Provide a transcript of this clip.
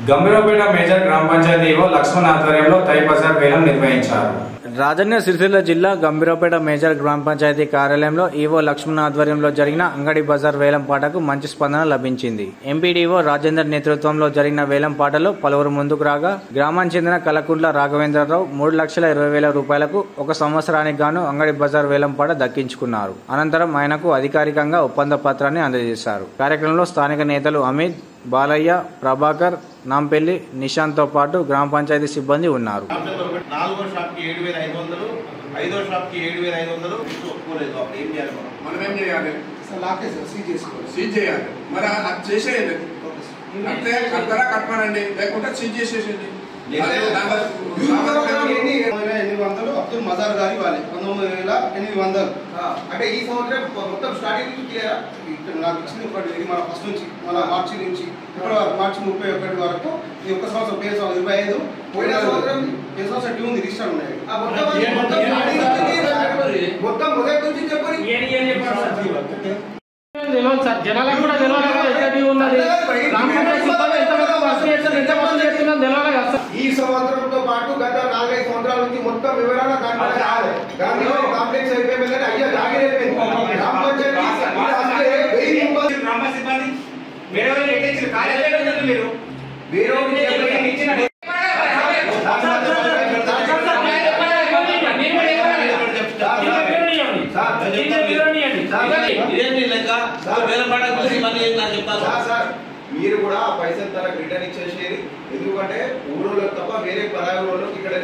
Gambhirapeta major గ్రామ panchayat EO Laxman ఆధ్వర్యంలో తై బజార్ వేలం నిర్వహించారు. రాజన్న సిరిసిల్ల జిల్లా గంభీరపేట మేజర్ గ్రామ పంచాయతీ కార్యాలయంలో ఈవో లక్ష్మణ్ ఆధ్వర్యంలో జరిగిన అంగడి బజార్ వేలం పాటకు మంచి స్పందన లభించింది. ఎంపీడీఓ రాజేందర్ నేతృత్వంలో జరిగిన వేలం పాటలో పలువురు ముందుకు రాగా గ్రామానికి చెందిన కలకుంట్ల రాఘవేంద్రరావు 3,20,000 రూపాయలకు ఒక సంవత్సరానికి గాను అంగడి బజార్ వేలం పాట దక్కించుకున్నారు. అనంతరం ఆయనకు అధికారికంగా ఒప్పంద పత్రాన్ని అందజేశారు. కార్యక్రమంలో స్థానిక నేతలు అమిత్, బాలయ్య, ప్రభాకర్, నాంపల్లి, నిశాంత్ తో పాటు గ్రామ పంచాయతీ సిబ్బంది ఉన్నారు. 4వ షాప్కి 7,500, 5వ షాప్కి 7,500 ఒప్పుకోలేదు. అప్పుడు ఏం చేయాలి? మనం ఏం చేయాలి? సీజ్ చేయాలి. మరి అది చేసేయండి, అంటే కట్టరా కట్టమనండి, లేకుంటే సీజ్ చేసేసేయండి. అబ్దుల్ మజార్ గారి ఇవ్వాలి 19,800. అంటే ఈ సంవత్సరం మొత్తం స్టార్టింగ్ నుంచి నాకు ఇచ్చింది ఇది మన ఫస్ట్ నుంచి మన మార్చి నుంచి మార్చి 31 వరకు ఈ ఒక్క సంవత్సరం పేరు 25 పోయిన సంవత్సరం పేరు సంవత్సరం డ్యూ ఉంది, రిజిస్టర్ ఉన్నాయి. మొత్తం మొదటి నుంచి చెప్పండి. జనాలకు కూడా ఈ సంవత్సరంతో పాటు గత 4-5 సంవత్సరాల నుంచి మొత్తం వివరాలు గాంధీ కాంప్లెక్స్ అయిపోయింది. అయ్యా గ్రామ సిబ్బంది మీరు కూడా ఆ పైసలు తనకు రిటర్న్ ఇచ్చేసేది. ఎందుకంటే ఊళ్ళో తప్ప వేరే పరాయి వాళ్ళకి ఇక్కడ